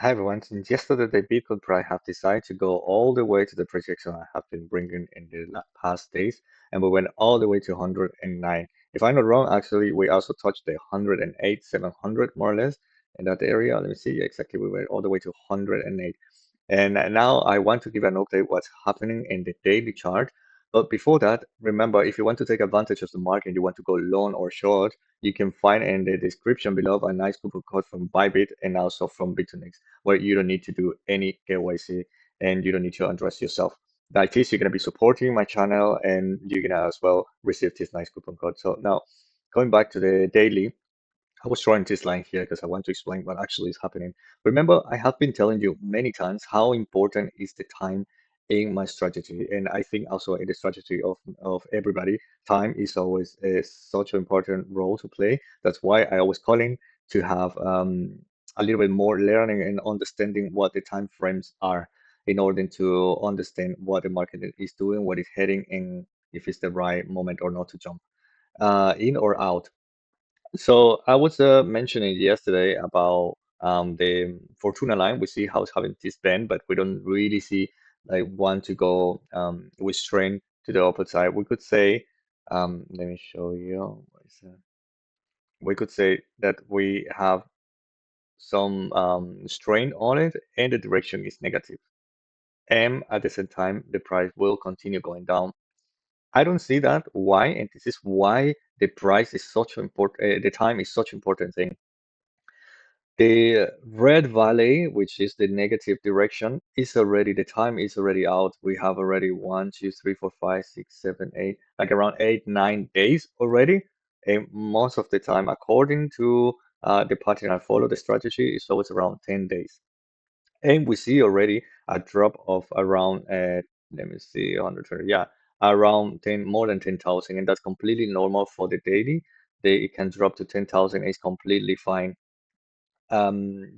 Hi everyone. Since yesterday, the Bitcoin price have decided to go all the way to the projection I have been bringing in the past days, and we went all the way to 109. If I'm not wrong, actually, we also touched the 108, 700 more or less in that area. Let me see exactly. We went all the way to 108. And now I want to give an update what's happening in the daily chart. But before that, remember, if you want to take advantage of the market, you want to go long or short, you can find in the description below a nice coupon code from Bybit and also from Bitfinex, where you don't need to do any KYC and you don't need to address yourself. That is, you're going to be supporting my channel and you're going to as well receive this nice coupon code. So now, going back to the daily, I was drawing this line here because I want to explain what actually is happening. Remember, I have been telling you many times how important is the time in my strategy. And I think also in the strategy of everybody, time is always such an important role to play. That's why I always calling to have a little bit more learning and understanding what the time frames are in order to understand what the market is doing, what it's heading, and if it's the right moment or not to jump in or out. So I was mentioning yesterday about the Fortuna line. We see how it's having this bend, but we don't really see like want to go with strength to the opposite side. We could say, let me show you. What is that? We could say that we have some strain on it, and the direction is negative. And at the same time, the price will continue going down. I don't see that. Why? And this is why the price is such important. The time is such important thing. The red valley, which is the negative direction, is already, the time is already out. We have already 1, 2, 3, 4, 5, 6, 7, 8, like around 8, 9 days already. And most of the time, according to the pattern I follow, the strategy is always around 10 days. And we see already a drop of around, let me see, 130, yeah, around 10, more than 10,000. And that's completely normal for the daily. It can drop to 10,000, it's completely fine.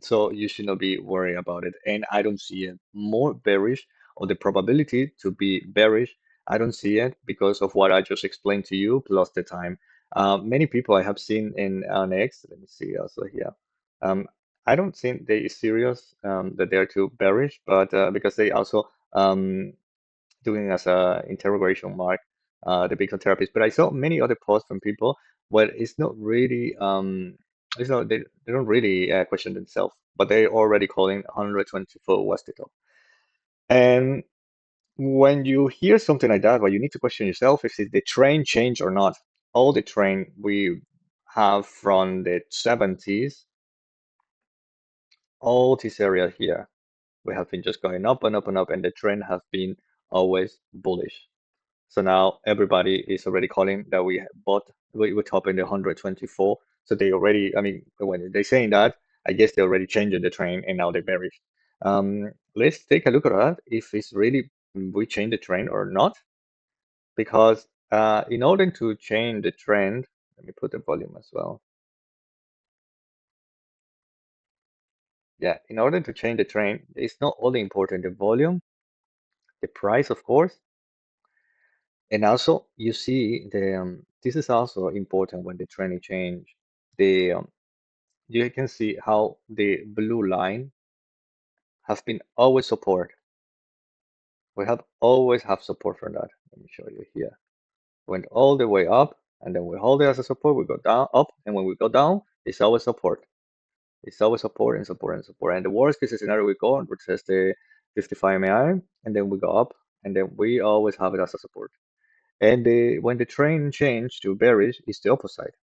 So you should not be worried about it. And I don't see it more bearish, or the probability to be bearish. I don't see it because of what I just explained to you, plus the time. Many people I have seen in on X, let me see also here. Um, I don't think they is serious that they're too bearish, but because they also doing as a interrogation mark the Bitcoin therapist. But I saw many other posts from people where it's not really it's not they don't really question themselves, but they already calling 124 was the top. And when you hear something like that, well, you need to question yourself if the train changed or not. All the train we have from the 70s, all this area here, we have been just going up and up and up, and the trend has been always bullish. So now everybody is already calling that we top in the 124. So they already, I mean, when they're saying that, I guess they already changed the train and now they're bearish. Let's take a look at that if it's really we change the trend or not. Because in order to change the trend, let me put the volume as well. Yeah, in order to change the trend, it's not only important the volume, the price, of course, and also you see the this is also important when the trending change. The You can see how the blue line has been always support. We have always have support from that. Let me show you here. Went all the way up, and then we hold it as a support. We go down, up, and when we go down, it's always support. It's always support and support and support. And the worst case scenario we go and retest the 55 MAI, and then we go up, and then we always have it as a support. And when the trend change to bearish, it's the opposite.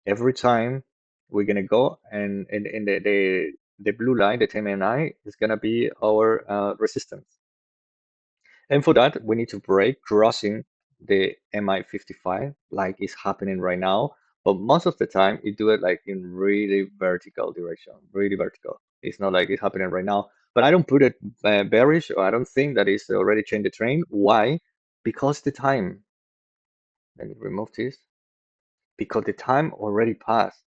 Every time we're gonna go and in the blue line, the 10 MAI is gonna be our resistance. And for that, we need to break crossing the MI55 like it's happening right now. But most of the time, you do it like in really vertical direction, really vertical. It's not like it's happening right now. But I don't put it bearish, or I don't think that it's already changed the trend. Why? Because the time. Let me remove this. Because the time already passed.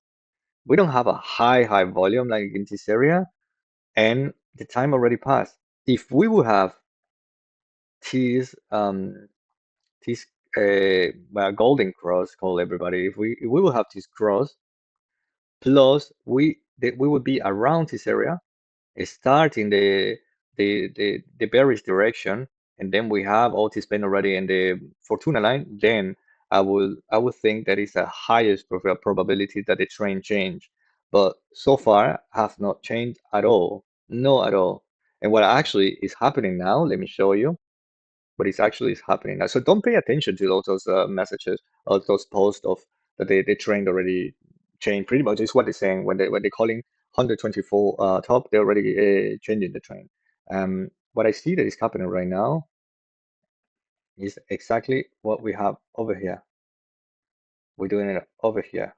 We don't have a high volume like in this area, and the time already passed. If we would have this this golden cross, call everybody, if we will have this cross plus we would be around this area, start in the bearish direction, and then we have Otis been already in the Fortuna line, then I would think that it's a highest probability that the trend change. But so far have not changed at all. No at all. And what actually is happening now, let me show you what is actually is happening now. So don't pay attention to all those messages or those posts of that the trend already changed. Pretty much is what they're saying when they're calling 124 top, they're already changing the trend. What I see that is happening right now is exactly what we have over here. We're doing it over here.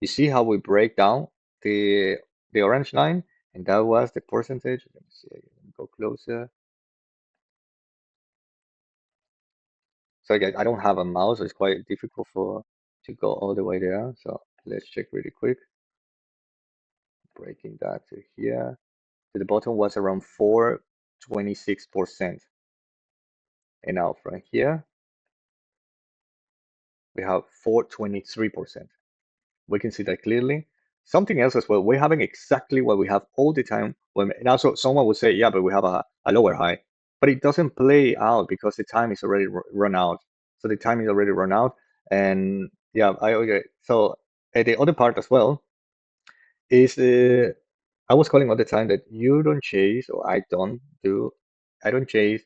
You see how we break down the the orange line, and that was the percentage. Let me see. Let me go closer. So again, I don't have a mouse, so it's quite difficult for to go all the way there. So let's check really quick. Breaking that to here. To the bottom was around 4.26%. And now from here, we have 4.23%. We can see that clearly. Something else as well, we're having exactly what we have all the time. And also someone would say, yeah, but we have a lower high. But it doesn't play out because the time is already run out. So the time is already run out. And yeah, I okay. So the other part as well is I was calling all the time that you don't chase, or I don't chase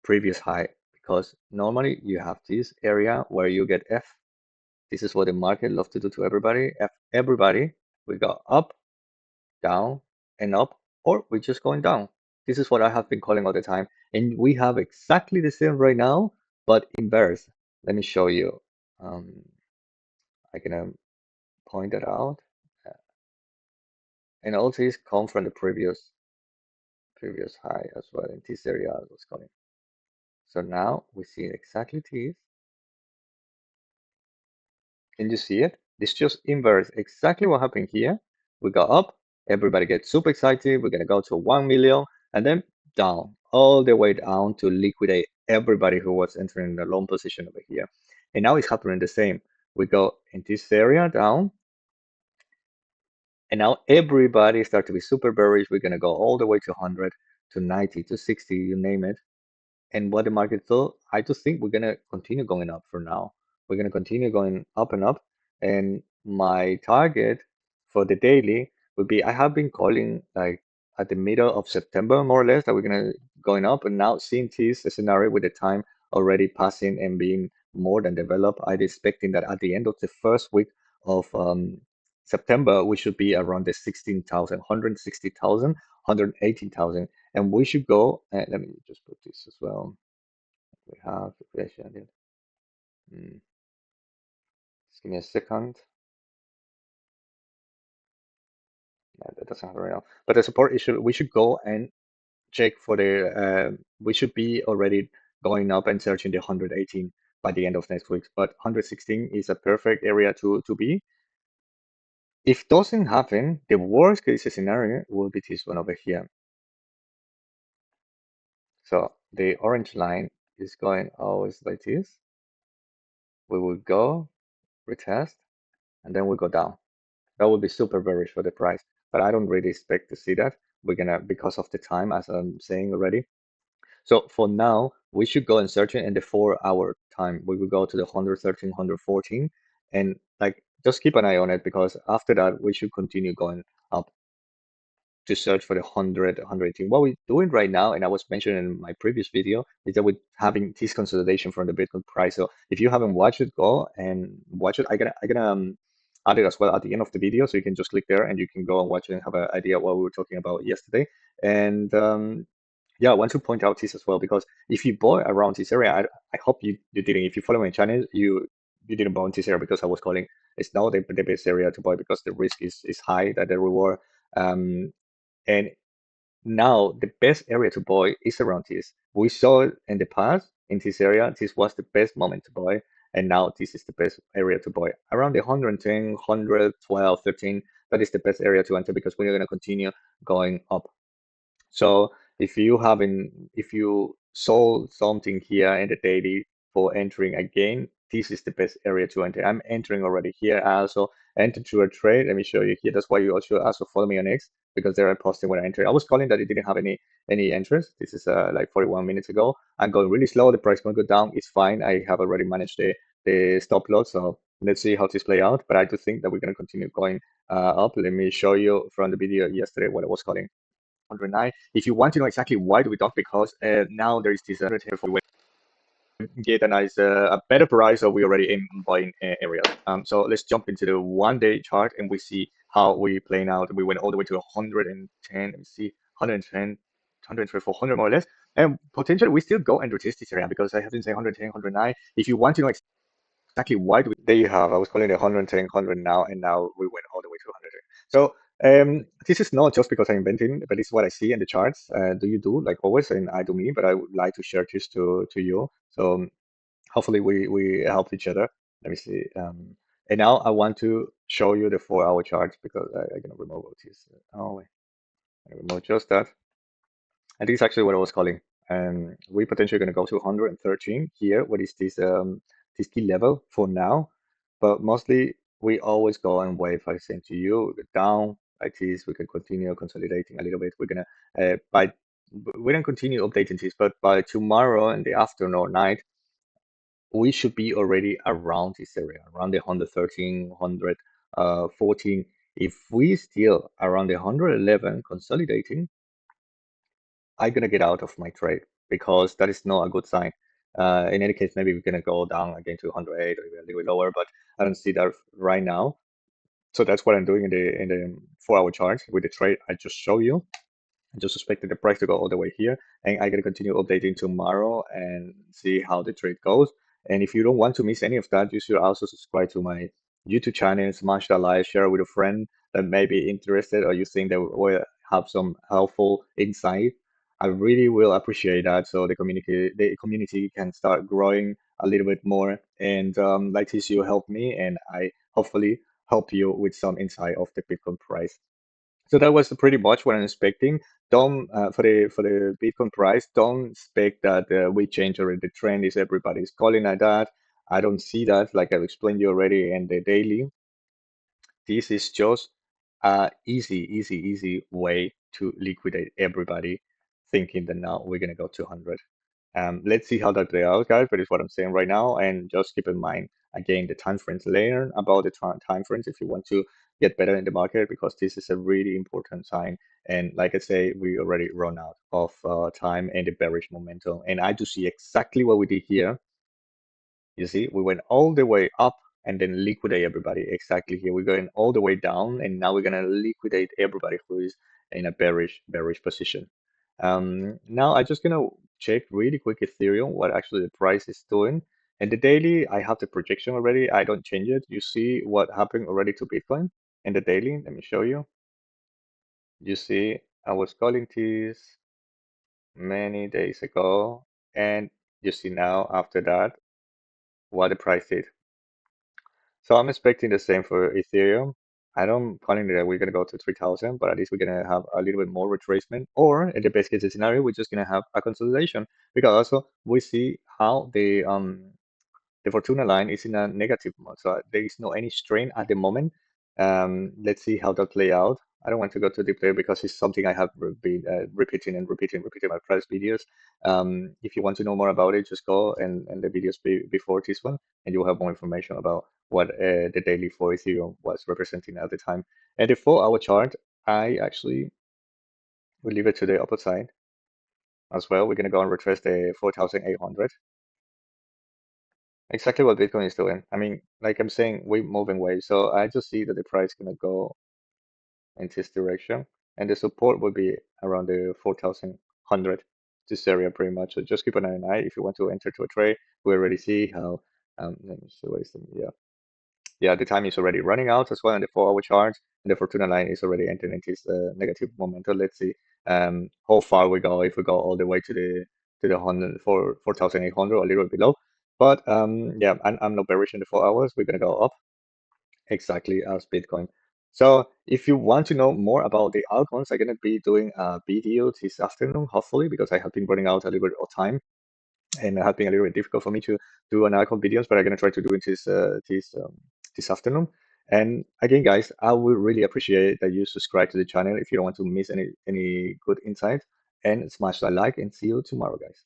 previous high because normally you have this area where you get F. This is what the market loves to do to everybody. F everybody. We go up, down, and up, or we're just going down. This is what I have been calling all the time. And we have exactly the same right now, but inverse. Let me show you. Um, I can point that out. Uh, And also it's come from the previous high as well in this area I was calling. So now we see exactly this. Can you see it? This just inverse exactly what happened here. We go up, everybody gets super excited. We're gonna go to 1 million and then down, all the way down to liquidate everybody who was entering the long position over here. And now it's happening the same. We go in this area down, and now everybody start to be super bearish. We're gonna go all the way to 100 to 90 to 60, you name it. And what the market thought, I just think we're gonna continue going up for now. We're gonna continue going up and up. And my target for the daily would be I have been calling like at the middle of September, more or less, that we're gonna going up. And now seeing this scenario with the time already passing and being more than developed, I'm expecting that at the end of the first week of September, we should be around the 16,000, 160,000, 180,000. And we should go, let me just put this as well. We have the question. Just give me a second. Yeah, that doesn't have right now. But the support issue, we should go and check for we should be already going up and searching the 118 by the end of next week. But 116 is a perfect area to be. If doesn't happen, the worst case scenario will be this one over here. So the orange line is going always like this. We will go, retest, and then we go down. That would be super bearish for the price, but I don't really expect to see that. We're gonna, because of the time, as I'm saying already. So for now, we should go and search it in the 4 hour time. We will go to the 113, 114, and like just keep an eye on it because after that we should continue going up to search for the 100, 118. What we're doing right now, and I was mentioning in my previous video, is that we're having this consolidation from the Bitcoin price. So if you haven't watched it, go and watch it. I'm gonna add it as well at the end of the video, so you can just click there and you can go and watch it and have an idea what we were talking about yesterday. And yeah, I want to point out this as well because if you bought around this area, I hope you didn't. If you follow my channel, you didn't buy in this area because I was calling it's now the best area to buy because the risk is high that the reward. Um, and now the best area to buy is around this. We saw it in the past in this area. This was the best moment to buy. And now this is the best area to buy. Around the 110, 112, 13, that is the best area to enter because we're going to continue going up. So if you sold something here in the daily for entering again, this is the best area to enter. I'm entering already here. I also entered to a trade. Let me show you here. That's why you also follow me on X because they're posting when I enter. I was calling that it didn't have any entrance. This is like 41 minutes ago. I'm going really slow. The price going to go down. It's fine. I have already managed the stop loss. So let's see how this play out. But I do think that we're going to continue going up. Let me show you from the video yesterday what I was calling 109. If you want to know exactly why do we talk, because now there is this here for get a nice a better price, so we already in buying areas. So let's jump into the 1 day chart and we see how we playing out. We went all the way to 110. Let me see, 110, 112, 400 more or less. And potentially we still go and retest this area because I have been saying 110, 109. If you want to know exactly why do we, there you have, I was calling it 110, 100 now, and now we went all the way to 100. So this is not just because I'm inventing, but it's what I see in the charts. Do you do like always, and I do me, but I would like to share this to you. So hopefully we help each other. Let me see. And now I want to show you the 4 hour chart because I'm gonna remove all this. Oh wait, I remove just that. And this is actually what I was calling. We potentially going to go to 113 here. What is this key level for now? But mostly we always go and wait. Like I said to you, we go down like this. We can continue consolidating a little bit. We're gonna by we don't continue updating this, but by tomorrow in the afternoon or night, we should be already around this area, around the 113, 114. If we still around the 111 consolidating, I'm gonna get out of my trade because that is not a good sign. In any case, maybe we're gonna go down again to 108 or even a little bit lower, but I don't see that right now. So that's what I'm doing in the 4 hour chart with the trade I just showed you. I just expected the price to go all the way here, and I'm gonna continue updating tomorrow and see how the trade goes. And if you don't want to miss any of that, you should also subscribe to my YouTube channel, smash that like, share with a friend that may be interested or you think that will have some helpful insight. I really will appreciate that so the community can start growing a little bit more. And like this, you help me, and I hopefully help you with some insight of the Bitcoin price. So that was pretty much what I'm expecting. Don't for the Bitcoin price, don't expect that we change already. The trend is everybody's calling like that. I don't see that, like I've explained you already in the daily. This is just a easy way to liquidate everybody, thinking that now we're gonna go 200. Let's see how that play out, guys. But it's what I'm saying right now, and just keep in mind again the time frames. Learn about the time frames if you want to get better in the market, because this is a really important sign. And like I say, we already run out of time and the bearish momentum. And I do see exactly what we did here. You see, we went all the way up and then liquidate everybody. Exactly here, we're going all the way down, and now we're gonna liquidate everybody who is in a bearish position. Now I'm just gonna check really quick Ethereum, what actually the price is doing. And the daily, I have the projection already. I don't change it. You see what happened already to Bitcoin in the daily. Let me show you. You see, I was calling this many days ago, and you see now after that what the price did. So I'm expecting the same for Ethereum. I don't calling that we're gonna go to 3,000, but at least we're gonna have a little bit more retracement. Or in the best case scenario, we're just gonna have a consolidation because also we see how the Fortuna line is in a negative mode, so there is no any strain at the moment. Let's see how that play out. I don't want to go too deep there because it's something I have been repeating my previous videos. If you want to know more about it, just go and the videos before this one, and you'll have more information about what the daily for Ethereum was representing at the time. And the 4 hour chart, I actually will leave it to the upper side as well. We're gonna go and retrace the 4,800. Exactly what Bitcoin is doing. I mean, like I'm saying, we're moving waves. So I just see that the price gonna go in this direction, and the support will be around the 4,100. This area pretty much. So just keep an eye on it if you want to enter to a trade. We already see how. Let me see what is the yeah, the time is already running out as well in the 4 hour chart, and the Fortuna line is already entering into this negative momentum. Let's see how far we go, if we go all the way to the 4,800 or a little below. But yeah, I'm not bearish in the 4 hours. We're gonna go up exactly as Bitcoin. So if you want to know more about the altcoins, I'm gonna be doing a video this afternoon, hopefully, because I have been running out a little bit of time. and it has been a little bit difficult for me to do analytical videos, but I'm gonna try to do it this afternoon. And again, guys, I would really appreciate that you subscribe to the channel if you don't want to miss any good insight, and smash that like, and see you tomorrow, guys.